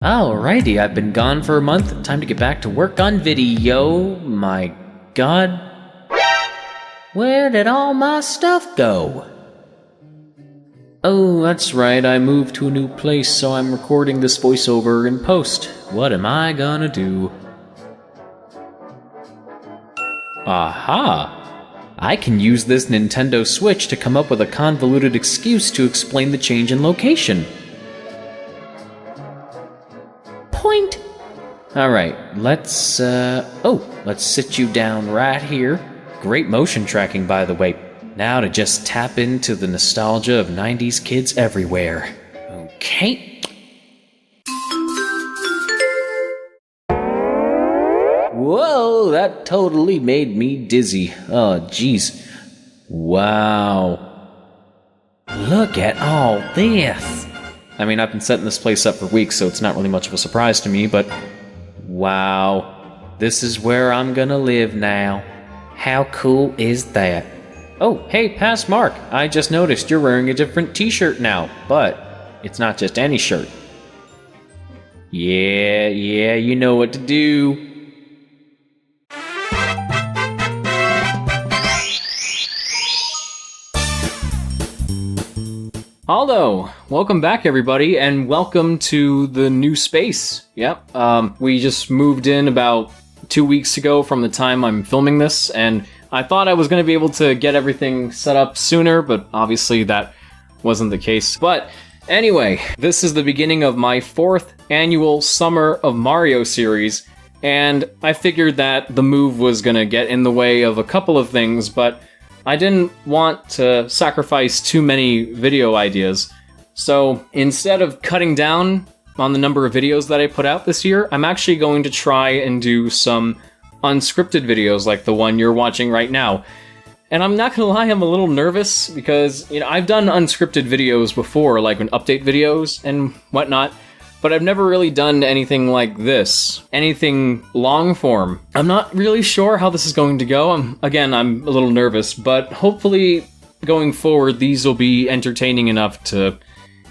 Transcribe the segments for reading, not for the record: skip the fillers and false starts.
Alrighty, I've been gone for a month. Time to get back to work on video. My god. Where did all my stuff go? Oh, that's right, I moved to a new place, so I'm recording this voiceover in post. What am I gonna do? Aha! I can use this Nintendo Switch to come up with a convoluted excuse to explain the change in location. Point! Alright, let's sit you down right here. Great motion tracking, by the way. Now to just tap into the nostalgia of 90s kids everywhere. Okay. Whoa, that totally made me dizzy. Oh, jeez. Wow. Look at all this. I mean, I've been setting this place up for weeks, so it's not really much of a surprise to me, but wow. This is where I'm gonna live now. How cool is that? Oh, hey, past Marc. I just noticed you're wearing a different t-shirt now, but it's not just any shirt. Yeah, you know what to do. Hello, welcome back everybody, and welcome to the new space. Yep, we just moved in about 2 weeks ago from the time I'm filming this, and I thought I was going to be able to get everything set up sooner, but obviously that wasn't the case. But anyway, this is the beginning of my 4th annual Summer of Mario series, and I figured that the move was going to get in the way of a couple of things, but I didn't want to sacrifice too many video ideas. So instead of cutting down on the number of videos that I put out this year, I'm actually going to try and do some unscripted videos like the one you're watching right now. And I'm not gonna lie, I'm a little nervous because, you know, I've done unscripted videos before, like update videos and whatnot, but I've never really done anything like this, anything long form. I'm not really sure how this is going to go. I'm a little nervous, but hopefully going forward, these will be entertaining enough to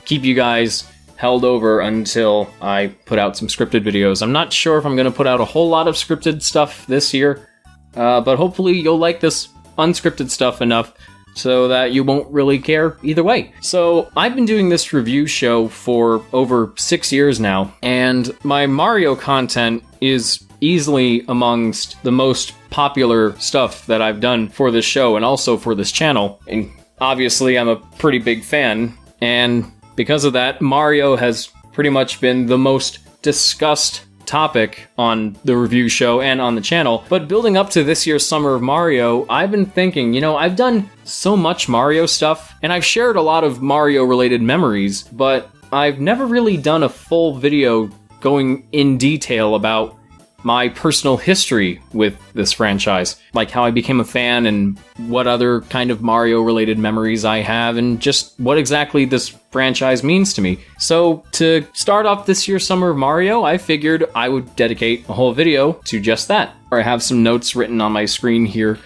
keep you guys held over until I put out some scripted videos. I'm not sure if I'm going to put out a whole lot of scripted stuff this year, but hopefully you'll like this unscripted stuff enough so that you won't really care either way. So I've been doing this review show for over 6 years now, and my Mario content is easily amongst the most popular stuff that I've done for this show and also for this channel. And obviously I'm a pretty big fan, and because of that, Mario has pretty much been the most discussed topic on the review show and on the channel. But building up to this year's Summer of Mario, I've been thinking, you know, I've done so much Mario stuff, and I've shared a lot of Mario-related memories, but I've never really done a full video going in detail about my personal history with this franchise, like how I became a fan and what other kind of Mario-related memories I have and just what exactly this franchise means to me. So to start off this year's Summer of Mario, I figured I would dedicate a whole video to just that. I have some notes written on my screen here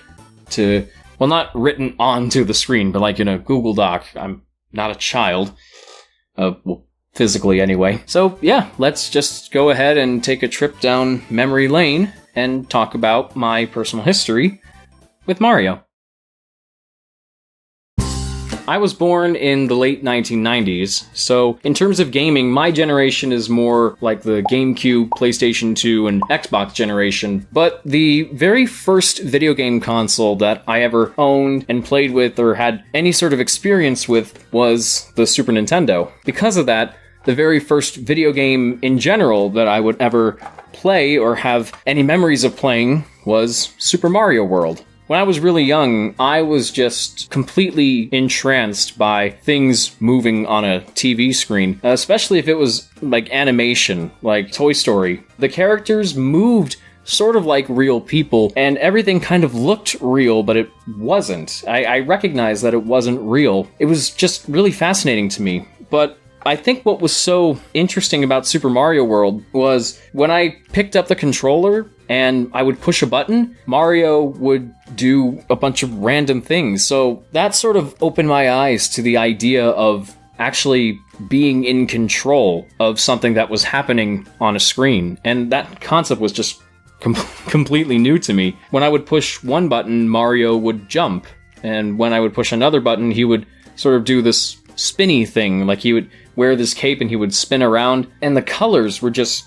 to, well, not written onto the screen, but like in a Google Doc. I'm not a child. Well, physically anyway. So yeah, let's just go ahead and take a trip down memory lane and talk about my personal history with Mario. I was born in the late 1990s, so in terms of gaming, my generation is more like the GameCube, PlayStation 2, and Xbox generation. But the very first video game console that I ever owned and played with or had any sort of experience with was the Super Nintendo. Because of that, the very first video game in general that I would ever play or have any memories of playing was Super Mario World. When I was really young, I was just completely entranced by things moving on a TV screen, especially if it was like animation, like Toy Story. The characters moved sort of like real people, and everything kind of looked real, but it wasn't. I recognized that it wasn't real. It was just really fascinating to me. But I think what was so interesting about Super Mario World was when I picked up the controller and I would push a button, Mario would do a bunch of random things. So that sort of opened my eyes to the idea of actually being in control of something that was happening on a screen. And that concept was just completely new to me. When I would push one button, Mario would jump. And when I would push another button, he would sort of do this spinny thing. Like he would wear this cape and he would spin around. And the colors were just,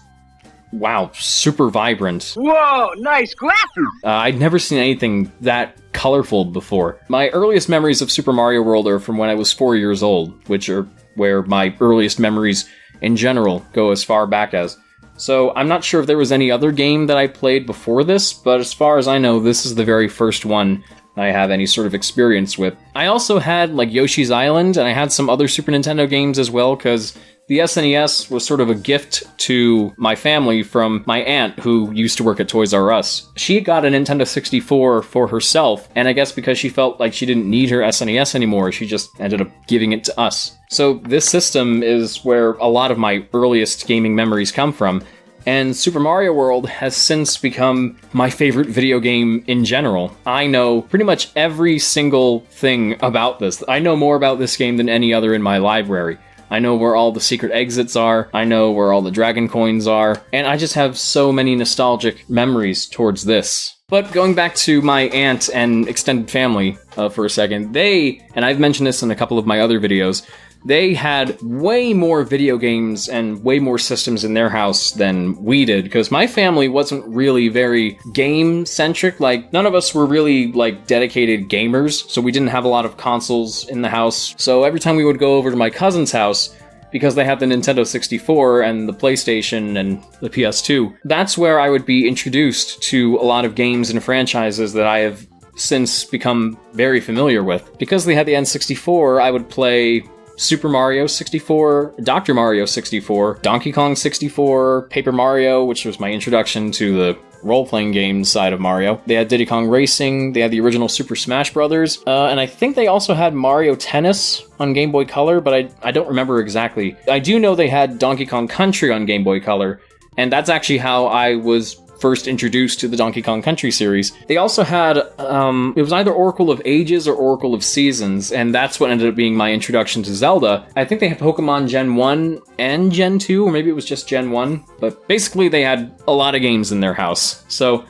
wow, super vibrant. Whoa, nice graphics! I'd never seen anything that colorful before. My earliest memories of Super Mario World are from when I was 4 years old, which are where my earliest memories in general go as far back as. So I'm not sure if there was any other game that I played before this, but as far as I know, this is the very first one I have any sort of experience with. I also had, like, Yoshi's Island, and I had some other Super Nintendo games as well, because the SNES was sort of a gift to my family from my aunt who used to work at Toys R Us. She got a Nintendo 64 for herself, and I guess because she felt like she didn't need her SNES anymore, she just ended up giving it to us. So this system is where a lot of my earliest gaming memories come from, and Super Mario World has since become my favorite video game in general. I know pretty much every single thing about this. I know more about this game than any other in my library. I know where all the secret exits are, I know where all the dragon coins are, and I just have so many nostalgic memories towards this. But going back to my aunt and extended family for a second, they, and I've mentioned this in a couple of my other videos, they had way more video games and way more systems in their house than we did, because my family wasn't really very game-centric. Like, none of us were really, like, dedicated gamers, so we didn't have a lot of consoles in the house. So every time we would go over to my cousin's house, because they had the Nintendo 64 and the PlayStation and the PS2, that's where I would be introduced to a lot of games and franchises that I have since become very familiar with. Because they had the N64, I would play Super Mario 64, Dr. Mario 64, Donkey Kong 64, Paper Mario, which was my introduction to the role-playing game side of Mario. They had Diddy Kong Racing, they had the original Super Smash Bros., and I think they also had Mario Tennis on Game Boy Color, but I don't remember exactly. I do know they had Donkey Kong Country on Game Boy Color, and that's actually how I was first introduced to the Donkey Kong Country series. They also had, it was either Oracle of Ages or Oracle of Seasons, and that's what ended up being my introduction to Zelda. I think they had Pokemon Gen 1 and Gen 2, or maybe it was just Gen 1, but basically they had a lot of games in their house. So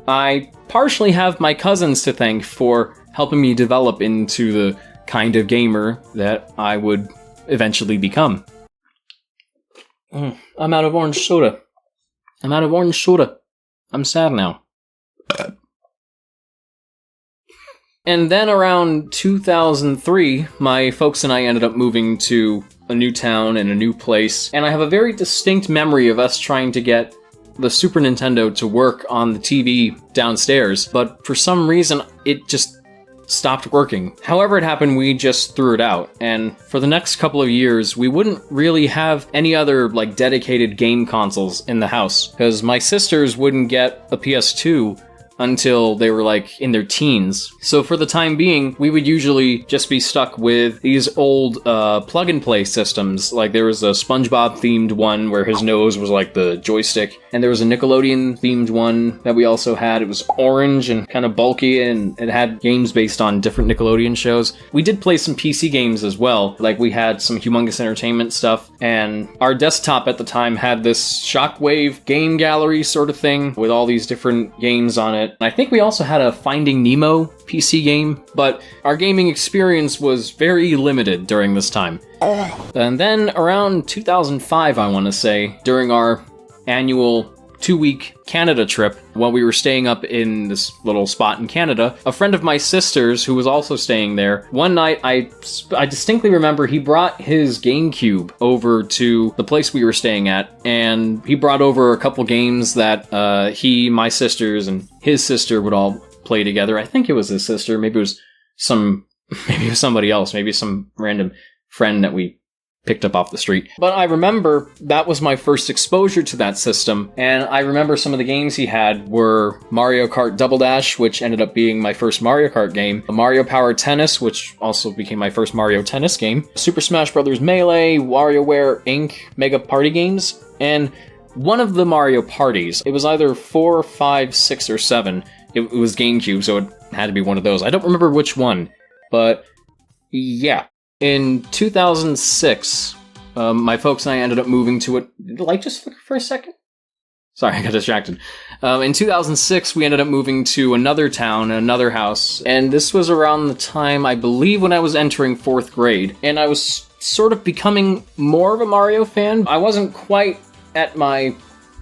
I partially have my cousins to thank for helping me develop into the kind of gamer that I would eventually become. I'm out of orange soda. I'm sad now. And then around 2003, my folks and I ended up moving to a new town and a new place, and I have a very distinct memory of us trying to get the Super Nintendo to work on the TV downstairs, but for some reason, it just stopped working. However it happened, we just threw it out, and for the next couple of years, we wouldn't really have any other, like, dedicated game consoles in the house, because my sisters wouldn't get a PS2 until they were, like, in their teens. So for the time being, we would usually just be stuck with these old plug-and-play systems. Like, there was a SpongeBob-themed one where his nose was like the joystick, and there was a Nickelodeon-themed one that we also had. It was orange and kind of bulky, and it had games based on different Nickelodeon shows. We did play some PC games as well. Like, we had some Humongous Entertainment stuff, and our desktop at the time had this Shockwave game gallery sort of thing with all these different games on it. I think we also had a Finding Nemo PC game, but our gaming experience was very limited during this time. And then around 2005, I want to say, during our annual 2-week Canada trip, while we were staying up in this little spot in Canada, a friend of my sister's who was also staying there, one night I distinctly remember he brought his GameCube over to the place we were staying at, and he brought over a couple games that he, my sisters, and his sister would all play together. I think it was his sister, maybe it was somebody else, maybe some random friend that we picked up off the street. But I remember that was my first exposure to that system, and I remember some of the games he had were Mario Kart Double Dash, which ended up being my first Mario Kart game, Mario Power Tennis, which also became my first Mario Tennis game, Super Smash Bros. Melee, WarioWare Inc., Mega Party games, and one of the Mario parties. It was either 4, 5, 6, or 7. It was GameCube, so it had to be one of those. I don't remember which one, but yeah. In 2006, my folks and I ended up moving to it. Did the light just flicker for a second? Sorry, I got distracted. In 2006, we ended up moving to another town, another house, and this was around the time, I believe, when I was entering 4th grade, and I was sort of becoming more of a Mario fan. I wasn't quite at my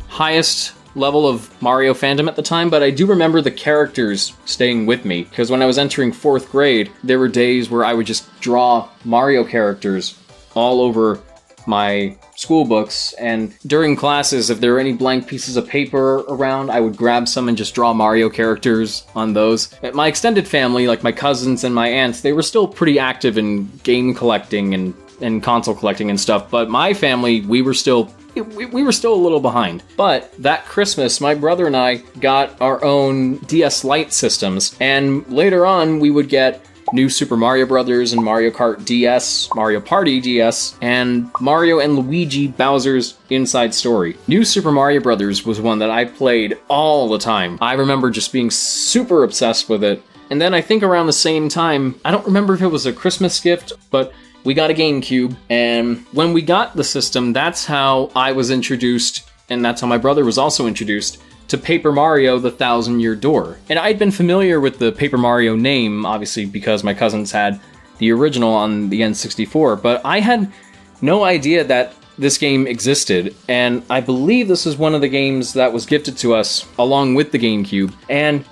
highest level of Mario fandom at the time, but I do remember the characters staying with me, because when I was entering 4th grade, there were days where I would just draw Mario characters all over my school books, and during classes, if there were any blank pieces of paper around, I would grab some and just draw Mario characters on those. My extended family, like my cousins and my aunts, they were still pretty active in game collecting and console collecting and stuff, but my family, we were still a little behind. But that Christmas, my brother and I got our own DS Lite systems, and later on, we would get New Super Mario Bros. And Mario Kart DS, Mario Party DS, and Mario and Luigi Bowser's Inside Story. New Super Mario Bros. Was one that I played all the time. I remember just being super obsessed with it. And then I think around the same time, I don't remember if it was a Christmas gift, but we got a GameCube, and when we got the system, that's how I was introduced, and that's how my brother was also introduced to Paper Mario: The Thousand-Year Door. And I'd been familiar with the Paper Mario name, obviously, because my cousins had the original on the N64, but I had no idea that this game existed, and I believe this is one of the games that was gifted to us along with the GameCube, and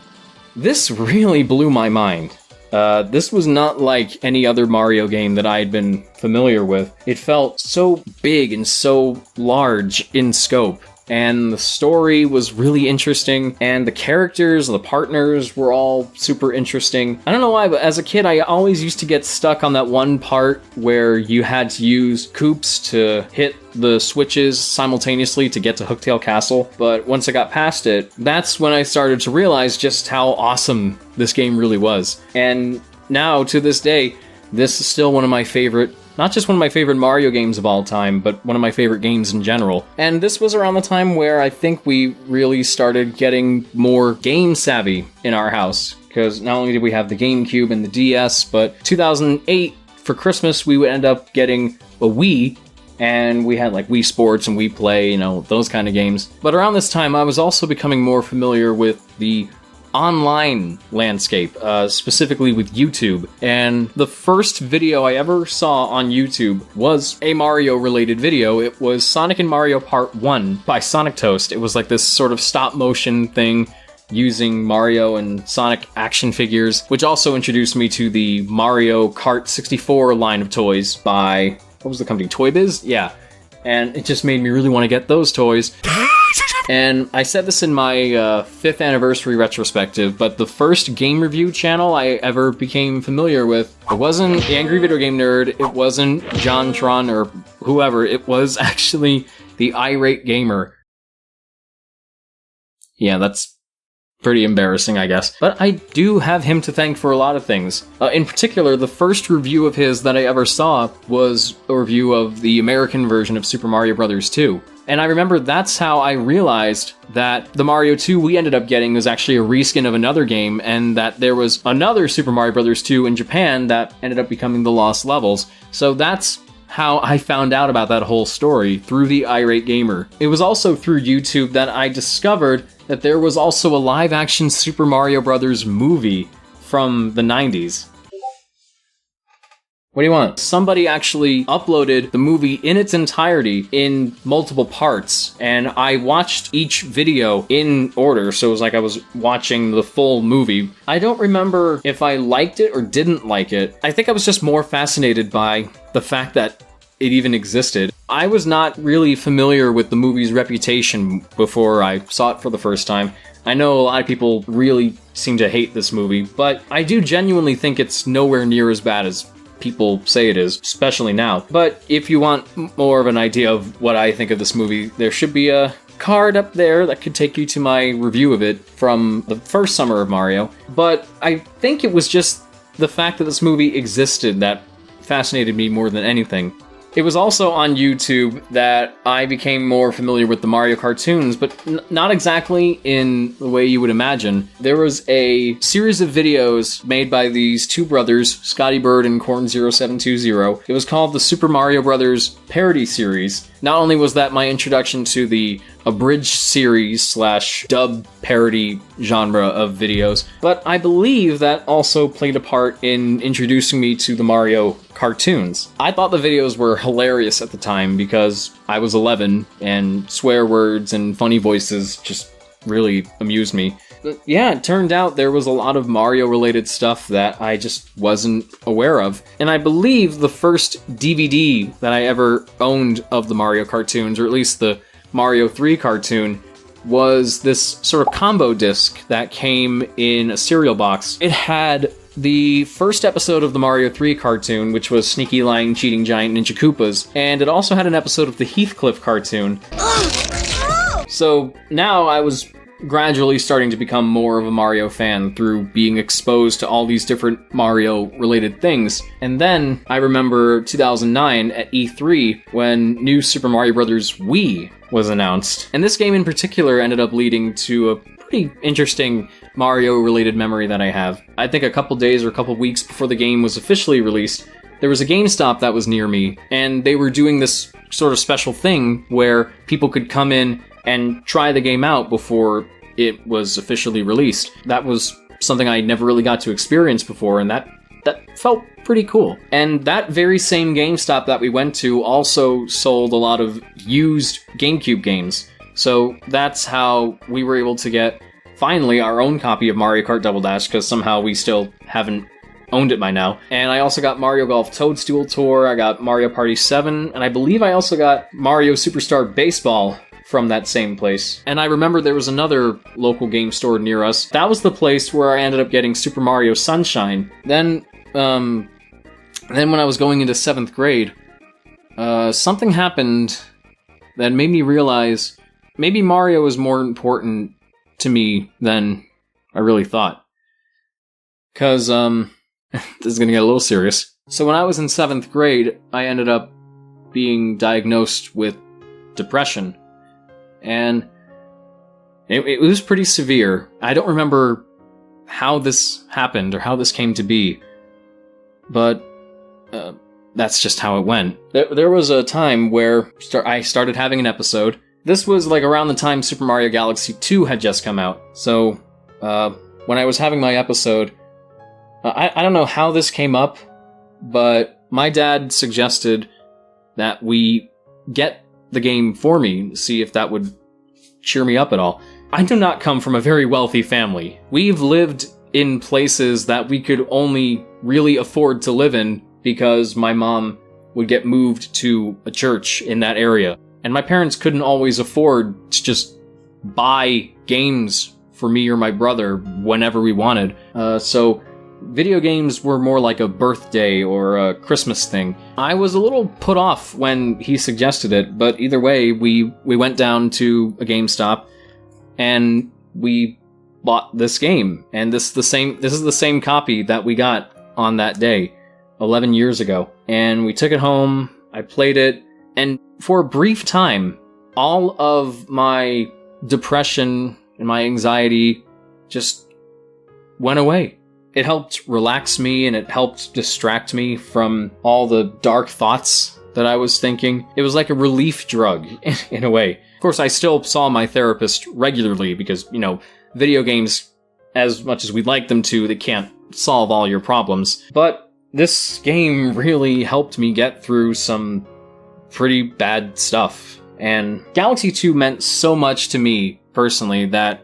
this really blew my mind. This was not like any other Mario game that I had been familiar with. It felt so big and so large in scope. And the story was really interesting, and the characters, the partners were all super interesting. I don't know why, but as a kid, I always used to get stuck on that one part where you had to use Koops to hit the switches simultaneously to get to Hooktail Castle. But once I got past it, that's when I started to realize just how awesome this game really was. And now, to this day, this is still one of my favorite, not just one of my favorite Mario games of all time, but one of my favorite games in general. And this was around the time where I think we really started getting more game savvy in our house, because not only did we have the GameCube and the DS, but 2008, for Christmas, we would end up getting a Wii, and we had like Wii Sports and Wii Play, you know, those kind of games. But around this time, I was also becoming more familiar with the online landscape, specifically with YouTube. And the first video I ever saw on YouTube was a Mario-related video. It was Sonic and Mario Part 1 by Sonic Toast. It was like this sort of stop-motion thing using Mario and Sonic action figures, which also introduced me to the Mario Kart 64 line of toys by, what was the company, Toy Biz? Yeah. And it just made me really want to get those toys. And I said this in my 5th anniversary retrospective, but the first game review channel I ever became familiar with, it wasn't the Angry Video Game Nerd, it wasn't JonTron or whoever, it was actually the Irate Gamer. Yeah, that's pretty embarrassing, I guess. But I do have him to thank for a lot of things. In particular, the first review of his that I ever saw was a review of the American version of Super Mario Bros. 2. And I remember that's how I realized that the Mario 2 we ended up getting was actually a reskin of another game, and that there was another Super Mario Bros. 2 in Japan that ended up becoming the Lost Levels. So that's how I found out about that whole story, through the Irate Gamer. It was also through YouTube that I discovered that there was also a live-action Super Mario Bros. Movie from the 90s. What do you want? Somebody actually uploaded the movie in its entirety in multiple parts, and I watched each video in order, so it was like I was watching the full movie. I don't remember if I liked it or didn't like it. I think I was just more fascinated by the fact that it even existed. I was not really familiar with the movie's reputation before I saw it for the first time. I know a lot of people really seem to hate this movie, but I do genuinely think it's nowhere near as bad as people say it is, especially now. But if you want more of an idea of what I think of this movie, there should be a card up there that could take you to my review of it from the first summer of Mario. But I think it was just the fact that this movie existed that fascinated me more than anything. It was also on YouTube that I became more familiar with the Mario cartoons, but not exactly in the way you would imagine. There was a series of videos made by these two brothers, Scotty Bird and Corn0720. It was called the Super Mario Brothers Parody Series. Not only was that my introduction to the abridged series / dub parody genre of videos, but I believe that also played a part in introducing me to the Mario cartoons. I thought the videos were hilarious at the time because I was 11 and swear words and funny voices just really amused me. But yeah, it turned out there was a lot of Mario-related stuff that I just wasn't aware of. And I believe the first DVD that I ever owned of the Mario cartoons, or at least the Mario 3 cartoon, was this sort of combo disc that came in a cereal box. It had the first episode of the Mario 3 cartoon, which was Sneaky, Lying, Cheating Giant Ninja Koopas, and it also had an episode of the Heathcliff cartoon. So now I was gradually starting to become more of a Mario fan through being exposed to all these different Mario-related things. And then I remember 2009 at E3 when New Super Mario Bros. Wii was announced. And this game in particular ended up leading to a pretty interesting Mario-related memory that I have. I think a couple days or a couple weeks before the game was officially released, there was a GameStop that was near me, and they were doing this sort of special thing where people could come in and try the game out before it was officially released. That was something I never really got to experience before, and that felt pretty cool. And that very same GameStop that we went to also sold a lot of used GameCube games. So that's how we were able to get, finally, our own copy of Mario Kart Double Dash, because somehow we still haven't owned it by now. And I also got Mario Golf Toadstool Tour, I got Mario Party 7, and I believe I also got Mario Superstar Baseball from that same place. And I remember there was another local game store near us. That was the place where I ended up getting Super Mario Sunshine. Then when I was going into 7th grade, something happened that made me realize maybe Mario is more important to me than I really thought. Because, this is gonna get a little serious. So when I was in 7th grade, I ended up being diagnosed with depression. And it was pretty severe. I don't remember how this happened or how this came to be, but that's just how it went. There was a time where I started having an episode. This was like around the time Super Mario Galaxy 2 had just come out. So when I was having my episode, I don't know how this came up, but my dad suggested that we get the game for me, see if that would cheer me up at all. I do not come from a very wealthy family. We've lived in places that we could only really afford to live in because my mom would get moved to a church in that area. And my parents couldn't always afford to just buy games for me or my brother whenever we wanted. So video games were more like a birthday or a Christmas thing. I was a little put off when he suggested it, but either way, we went down to a GameStop and we bought this game. And this is the same copy that we got on that day, 11 years ago. And we took it home, I played it, and for a brief time, all of my depression and my anxiety just went away. It helped relax me and it helped distract me from all the dark thoughts that I was thinking. It was like a relief drug in a way. Of course, I still saw my therapist regularly because, you know, video games, as much as we'd like them to, they can't solve all your problems. But this game really helped me get through some pretty bad stuff. And Galaxy 2 meant so much to me personally that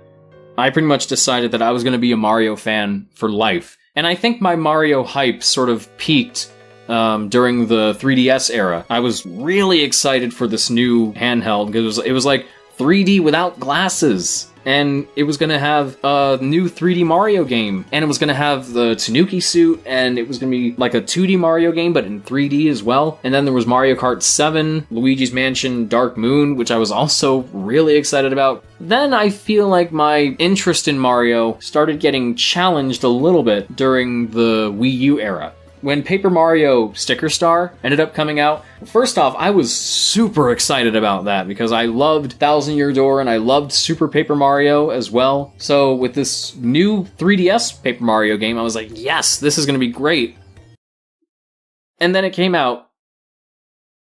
I pretty much decided that I was going to be a Mario fan for life. And I think my Mario hype sort of peaked during the 3DS era. I was really excited for this new handheld because it was like 3D without glasses. And it was going to have a new 3D Mario game. And it was going to have the Tanuki suit. And it was going to be like a 2D Mario game, but in 3D as well. And then there was Mario Kart 7, Luigi's Mansion Dark Moon, which I was also really excited about. Then I feel like my interest in Mario started getting challenged a little bit during the Wii U era. when Paper Mario Sticker Star ended up coming out, first off, I was super excited about that because I loved Thousand Year Door and I loved Super Paper Mario as well. So with this new 3DS Paper Mario game, I was like, yes, this is going to be great. And then it came out,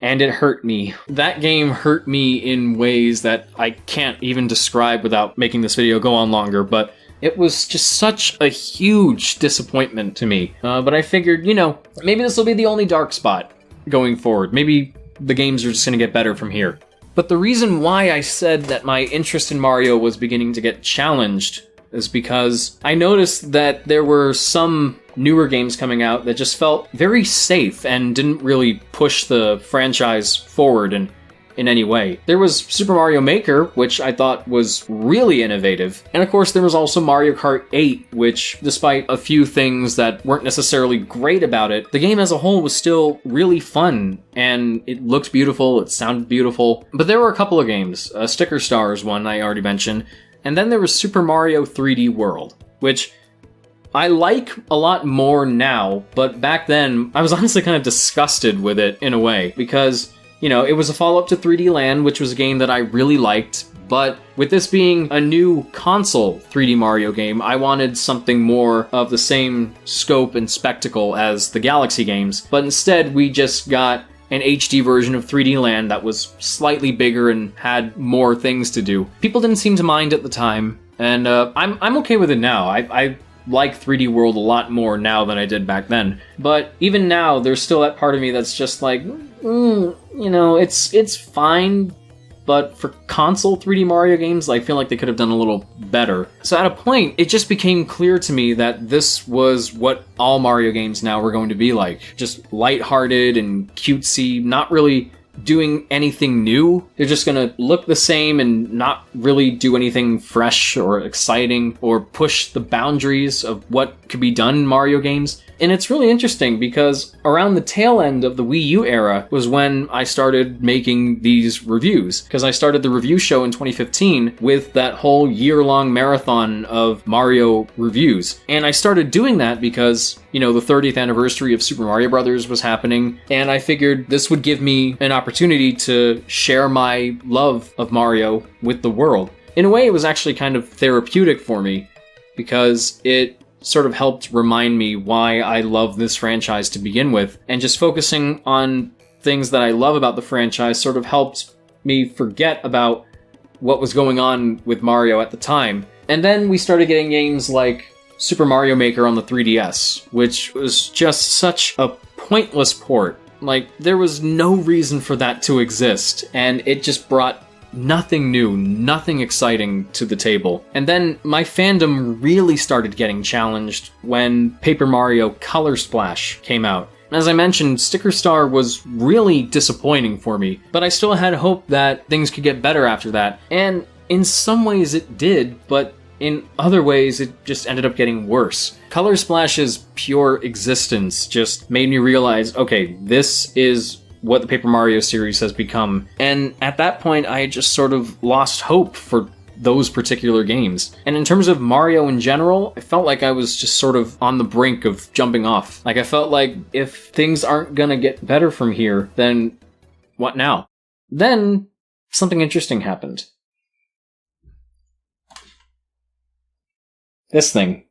and it hurt me. That game hurt me in ways that I can't even describe without making this video go on longer, but it was just such a huge disappointment to me. But I figured, maybe this will be the only dark spot going forward. Maybe the games are just going to get better from here. But the reason why I said that my interest in Mario was beginning to get challenged is because I noticed that there were some newer games coming out that just felt very safe and didn't really push the franchise forward in any way. There was Super Mario Maker, which I thought was really innovative. And of course, there was also Mario Kart 8, which, despite a few things that weren't necessarily great about it, the game as a whole was still really fun, and it looked beautiful, it sounded beautiful. But there were a couple of games. Sticker Star is one I already mentioned, and then there was Super Mario 3D World, which I like a lot more now, but back then, I was honestly kind of disgusted with it in a way, because it was a follow-up to 3D Land, which was a game that I really liked, but with this being a new console 3D Mario game, I wanted something more of the same scope and spectacle as the Galaxy games, but instead we just got an HD version of 3D Land that was slightly bigger and had more things to do. People didn't seem to mind at the time, and I'm okay with it now. I like 3D World a lot more now than I did back then. But even now, there's still that part of me that's just like, it's fine, but for console 3D Mario games, I feel like they could have done a little better. So at a point, it just became clear to me that this was what all Mario games now were going to be like. Just lighthearted and cutesy, not really doing anything new. They're just gonna look the same and not really do anything fresh or exciting or push the boundaries of what could be done in Mario games. And it's really interesting because around the tail end of the Wii U era was when I started making these reviews. Because I started the review show in 2015 with that whole year-long marathon of Mario reviews. And I started doing that because, the 30th anniversary of Super Mario Bros. Was happening, and I figured this would give me an opportunity to share my love of Mario with the world. In a way, it was actually kind of therapeutic for me, because it sort of helped remind me why I love this franchise to begin with, and just focusing on things that I love about the franchise sort of helped me forget about what was going on with Mario at the time. And then we started getting games like Super Mario Maker on the 3DS, which was just such a pointless port. Like, there was no reason for that to exist, and it just brought nothing new, nothing exciting to the table. And then my fandom really started getting challenged when Paper Mario Color Splash came out. As I mentioned, Sticker Star was really disappointing for me, but I still had hope that things could get better after that. And in some ways it did, but in other ways it just ended up getting worse. Color Splash's pure existence just made me realize, okay, this is what the Paper Mario series has become. And at that point, I just sort of lost hope for those particular games. And in terms of Mario in general, I felt like I was just sort of on the brink of jumping off. Like, I felt like if things aren't gonna get better from here, then what now? Then something interesting happened. This thing.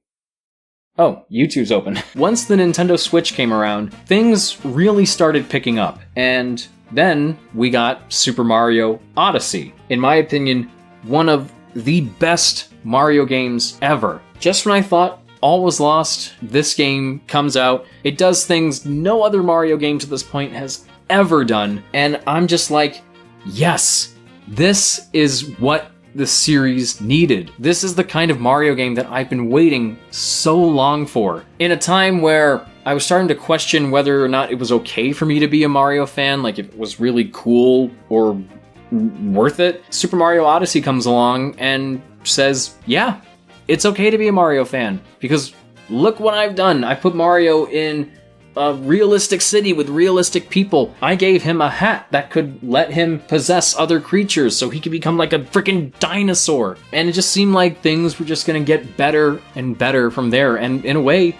Oh, YouTube's open. Once the Nintendo Switch came around, things really started picking up. And then we got Super Mario Odyssey. In my opinion, one of the best Mario games ever. Just when I thought all was lost, this game comes out. It does things no other Mario game to this point has ever done. And I'm just like, yes, this is what the series needed. This is the kind of Mario game that I've been waiting so long for. In a time where I was starting to question whether or not it was okay for me to be a Mario fan, like if it was really cool or worth it, Super Mario Odyssey comes along and says, yeah, it's okay to be a Mario fan, because look what I've done. I put Mario in a realistic city with realistic people. I gave him a hat that could let him possess other creatures so he could become like a freaking dinosaur. And it just seemed like things were just gonna get better and better from there. And in a way,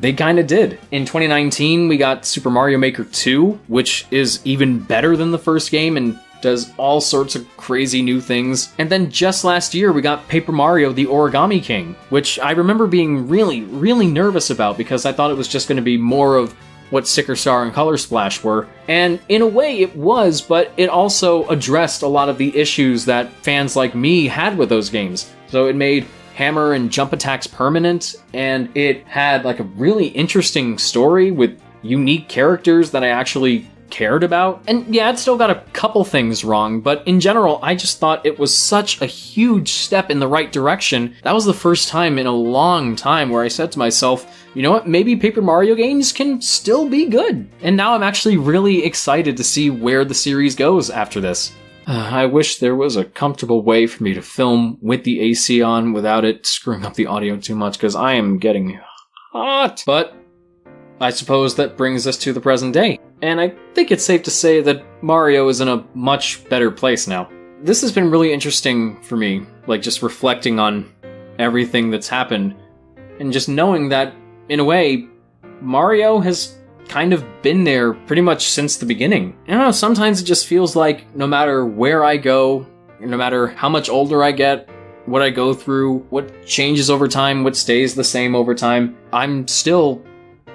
they kind of did. In 2019, we got Super Mario Maker 2, which is even better than the first game and does all sorts of crazy new things. And then just last year, we got Paper Mario The Origami King, which I remember being really, really nervous about because I thought it was just going to be more of what Sticker Star and Color Splash were. And in a way it was, but it also addressed a lot of the issues that fans like me had with those games. So it made hammer and jump attacks permanent, and it had like a really interesting story with unique characters that I actually cared about. And yeah, it still got a couple things wrong, but in general, I just thought it was such a huge step in the right direction. That was the first time in a long time where I said to myself, you know what, maybe Paper Mario games can still be good. And now I'm actually really excited to see where the series goes after this. I wish there was a comfortable way for me to film with the AC on without it screwing up the audio too much, because I am getting hot. But I suppose that brings us to the present day. And I think it's safe to say that Mario is in a much better place now. This has been really interesting for me, like just reflecting on everything that's happened, and just knowing that, in a way, Mario has kind of been there pretty much since the beginning. I don't know, sometimes it just feels like no matter where I go, no matter how much older I get, what I go through, what changes over time, what stays the same over time, I'm still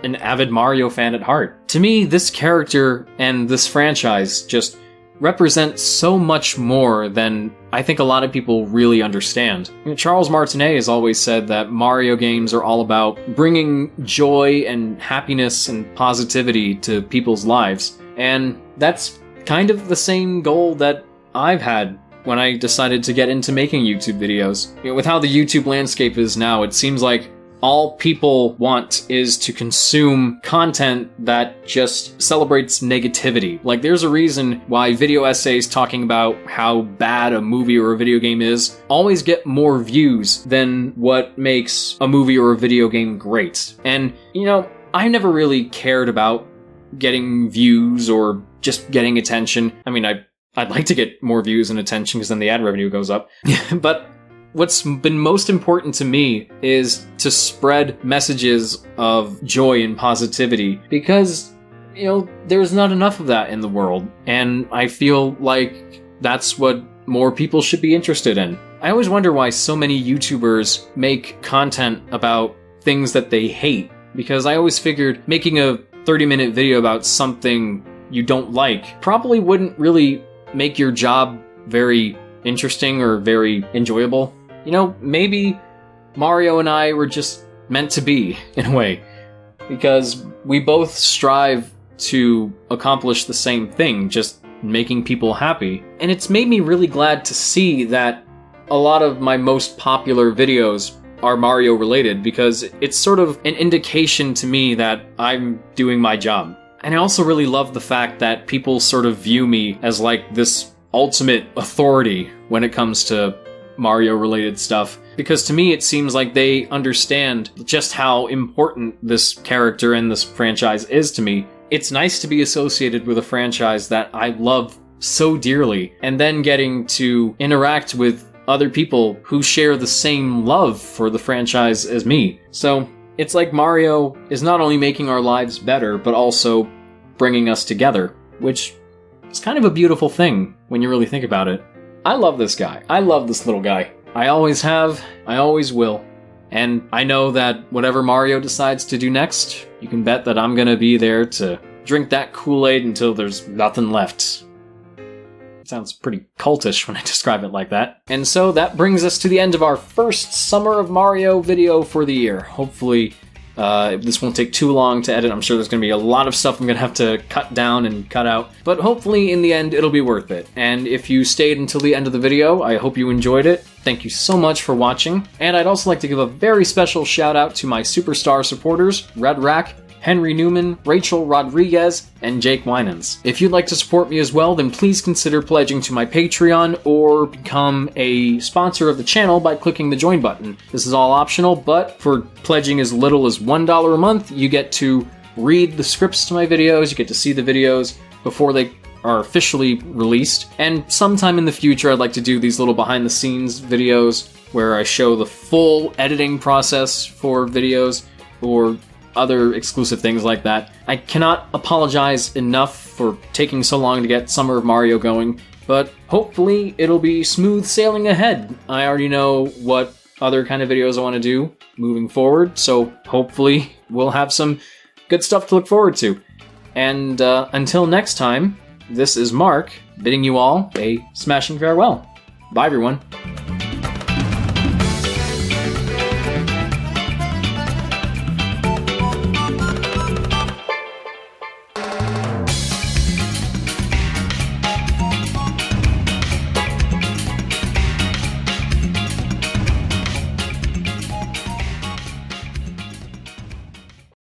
an avid Mario fan at heart. To me, this character and this franchise just represent so much more than I think a lot of people really understand. You know, Charles Martinet has always said that Mario games are all about bringing joy and happiness and positivity to people's lives. And that's kind of the same goal that I've had when I decided to get into making YouTube videos. You know, with how the YouTube landscape is now, it seems like all people want is to consume content that just celebrates negativity. Like, there's a reason why video essays talking about how bad a movie or a video game is always get more views than what makes a movie or a video game great. And, you know, I never really cared about getting views or just getting attention. I mean, I'd like to get more views and attention because then the ad revenue goes up. But what's been most important to me is to spread messages of joy and positivity, because, you know, there's not enough of that in the world, and I feel like that's what more people should be interested in. I always wonder why so many YouTubers make content about things that they hate, because I always figured making a 30-minute video about something you don't like probably wouldn't really make your job very interesting or very enjoyable. You know, maybe Mario and I were just meant to be, in a way, because we both strive to accomplish the same thing, just making people happy. And it's made me really glad to see that a lot of my most popular videos are Mario related, because it's sort of an indication to me that I'm doing my job. And I also really love the fact that people sort of view me as like this ultimate authority when it comes to Mario-related stuff, because to me it seems like they understand just how important this character and this franchise is to me. It's nice to be associated with a franchise that I love so dearly, and then getting to interact with other people who share the same love for the franchise as me. So it's like Mario is not only making our lives better, but also bringing us together, which is kind of a beautiful thing when you really think about it. I love this guy. I love this little guy. I always have. I always will. And I know that whatever Mario decides to do next, you can bet that I'm gonna be there to drink that Kool-Aid until there's nothing left. It sounds pretty cultish when I describe it like that. And so that brings us to the end of our first Summer of Mario video for the year. Hopefully, this won't take too long to edit. I'm sure there's going to be a lot of stuff I'm going to have to cut down and cut out. But hopefully, in the end, it'll be worth it. And if you stayed until the end of the video, I hope you enjoyed it. Thank you so much for watching. And I'd also like to give a very special shout out to my superstar supporters, Red Rack, Henry Newman, Rachel Rodriguez, and Jake Winans. If you'd like to support me as well, then please consider pledging to my Patreon or become a sponsor of the channel by clicking the join button. This is all optional, but for pledging as little as $1 a month, you get to read the scripts to my videos, you get to see the videos before they are officially released, and sometime in the future I'd like to do these little behind-the-scenes videos where I show the full editing process for videos, or other exclusive things like that. I cannot apologize enough for taking so long to get Summer of Mario going, but hopefully it'll be smooth sailing ahead. I already know what other kind of videos I want to do moving forward, so hopefully we'll have some good stuff to look forward to. And until next time, this is Mark, bidding you all a smashing farewell. Bye, everyone.